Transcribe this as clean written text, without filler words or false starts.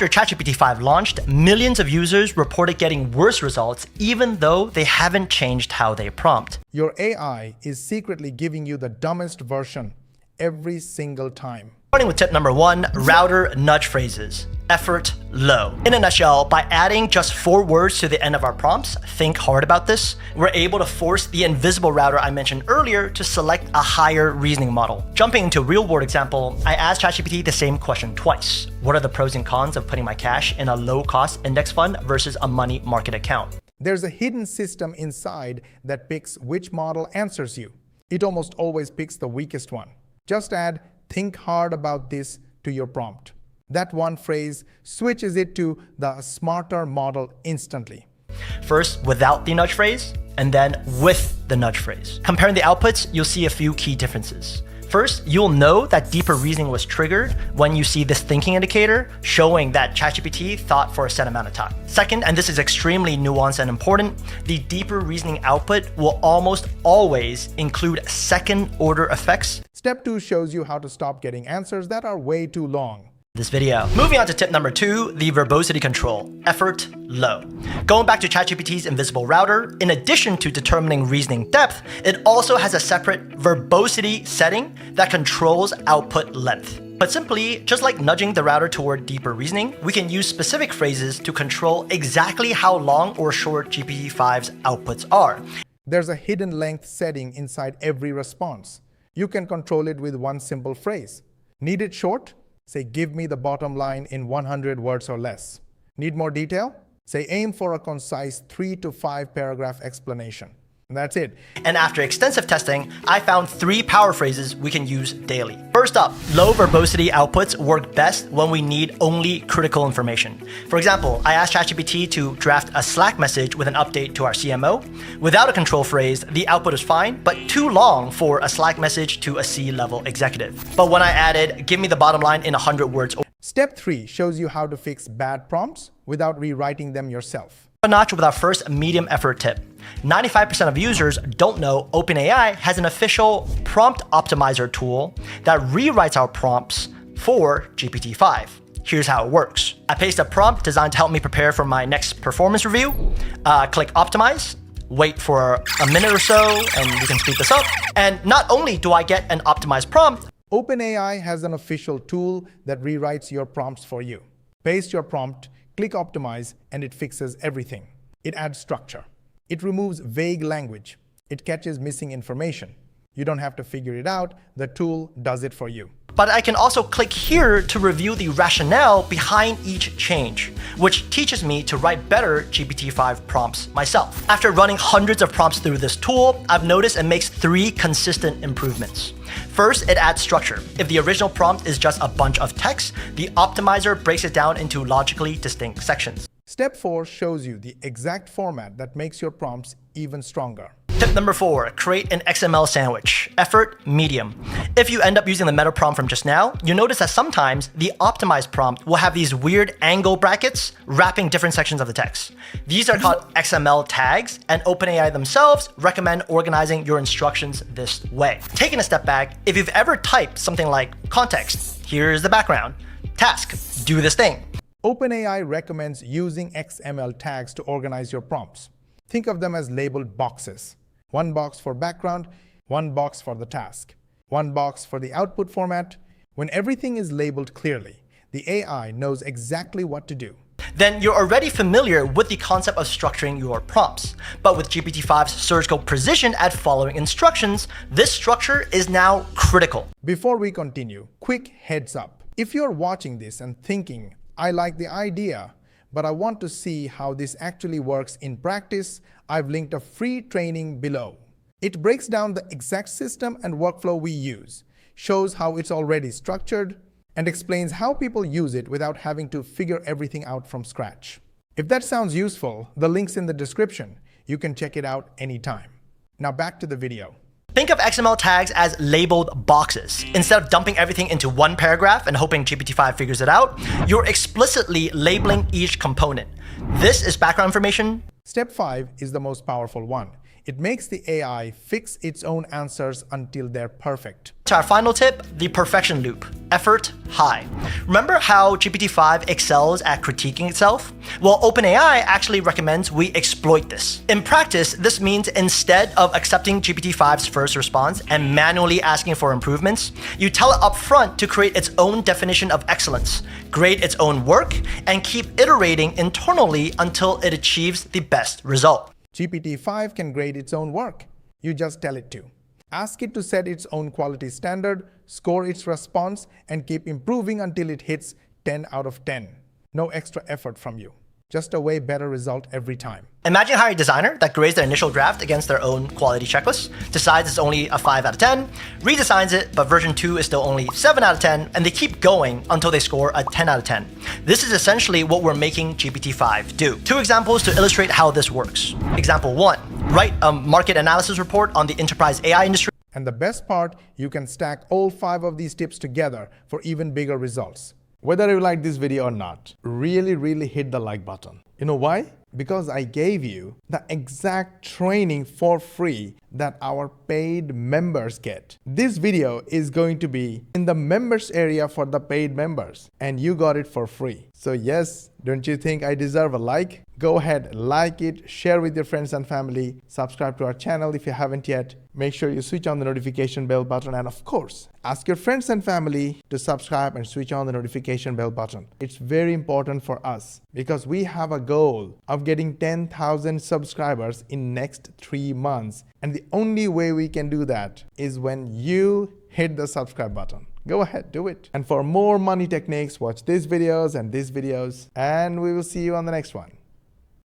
After ChatGPT 5 launched, millions of users reported getting worse results even though they haven't changed how they prompt. Your AI is secretly giving you the dumbest version every single time. Starting with tip number 1, router nudge phrases. Effort low. In a nutshell, by adding just 4 words to the end of our prompts, think hard about this, we're able to force the invisible router I mentioned earlier to select a higher reasoning model. Jumping into a real-world example, I asked ChatGPT the same question twice. What are the pros and cons of putting my cash in a low-cost index fund versus a money market account? There's a hidden system inside that picks which model answers you. It almost always picks the weakest one. Just add "think hard about this" to your prompt. That one phrase switches it to the smarter model instantly. First, without the nudge phrase, and then with the nudge phrase. Comparing the outputs, you'll see a few key differences. First, you'll know that deeper reasoning was triggered when you see this thinking indicator showing that ChatGPT thought for a set amount of time. Second, and this is extremely nuanced and important, the deeper reasoning output will almost always include second-order effects. Step 2 shows you how to stop getting answers that are way too long. This video. Moving on to tip number 2, the verbosity control, effort low. Going back to ChatGPT's invisible router, in addition to determining reasoning depth, it also has a separate verbosity setting that controls output length. But simply, just like nudging the router toward deeper reasoning, we can use specific phrases to control exactly how long or short GPT-5's outputs are. There's a hidden length setting inside every response. You can control it with one simple phrase. Need it short? Say, "Give me the bottom line in 100 words or less." Need more detail? Say, "Aim for a concise 3 to 5 paragraph explanation." And that's it. And after extensive testing, I found 3 power phrases we can use daily. First up, low verbosity outputs work best when we need only critical information. For example, I asked ChatGPT to draft a Slack message with an update to our CMO. Without a control phrase, the output is fine, but too long for a Slack message to a C-level executive. But when I added, "Give me the bottom line in 100 words," Step 3 shows you how to fix bad prompts without rewriting them yourself. a notch with our first medium effort tip. 95% of users don't know OpenAI has an official prompt optimizer tool that rewrites our prompts for GPT-5. Here's how it works. I paste a prompt designed to help me prepare for my next performance review. Click optimize, wait for a minute or so, and we can speed this up. And not only do I get an optimized prompt, OpenAI has an official tool that rewrites your prompts for you. Paste your prompt, click optimize, and it fixes everything. It adds structure. It removes vague language. It catches missing information. You don't have to figure it out. The tool does it for you. But I can also click here to review the rationale behind each change, which teaches me to write better GPT-5 prompts myself. After running hundreds of prompts through this tool, I've noticed it makes 3 consistent improvements. First, it adds structure. If the original prompt is just a bunch of text, the optimizer breaks it down into logically distinct sections. Step 4 shows you the exact format that makes your prompts even stronger. Tip number 4, create an XML sandwich. Effort, medium. If you end up using the meta prompt from just now, you'll notice that sometimes the optimized prompt will have these weird angle brackets wrapping different sections of the text. These are called XML tags, and OpenAI themselves recommend organizing your instructions this way. Taking a step back, if you've ever typed something like context, here's the background, task, do this thing. OpenAI recommends using XML tags to organize your prompts. Think of them as labeled boxes. One box for background, one box for the task, one box for the output format. When everything is labeled clearly, the AI knows exactly what to do. Then you're already familiar with the concept of structuring your prompts. But with GPT-5's surgical precision at following instructions, this structure is now critical. Before we continue, quick heads up. If you're watching this and thinking, "I like the idea, but I want to see how this actually works in practice," I've linked a free training below. It breaks down the exact system and workflow we use, shows how it's already structured, and explains how people use it without having to figure everything out from scratch. If that sounds useful, the link's in the description. You can check it out anytime. Now back to the video. Think of XML tags as labeled boxes. Instead of dumping everything into one paragraph and hoping GPT-5 figures it out, you're explicitly labeling each component. This is background information. Step 5 is the most powerful one. It makes the AI fix its own answers until they're perfect. To our final tip, the perfection loop. Effort high. Remember how GPT-5 excels at critiquing itself? Well, OpenAI actually recommends we exploit this. In practice, this means instead of accepting GPT-5's first response and manually asking for improvements, you tell it upfront to create its own definition of excellence, grade its own work, and keep iterating internally until it achieves the best result. GPT-5 can grade its own work. You just tell it to. Ask it to set its own quality standard, score its response, and keep improving until it hits 10 out of 10. No extra effort from you. Just a way better result every time. Imagine hiring a designer that grades their initial draft against their own quality checklist, decides it's only a 5 out of 10, redesigns it, but version 2 is still only 7 out of 10, and they keep going until they score a 10 out of 10. This is essentially what we're making GPT-5 do. 2 examples to illustrate how this works. Example 1. Write a market analysis report on the enterprise AI industry. And the best part, you can stack all 5 of these tips together for even bigger results. Whether you like this video or not, really hit the like button. You know why? Because I gave you the exact training for free that our paid members get. This video is going to be in the members area for the paid members, and you got it for free. So yes, don't you think I deserve a like? Go ahead, like it, share with your friends and family, subscribe to our channel if you haven't yet. Make sure you switch on the notification bell button, and of course, ask your friends and family to subscribe and switch on the notification bell button. It's very important for us because we have a goal of getting 10,000 subscribers in next 3 months. And the only way we can do that is when you hit the subscribe button. Go ahead, do it. And for more money techniques, watch these videos and we will see you on the next one.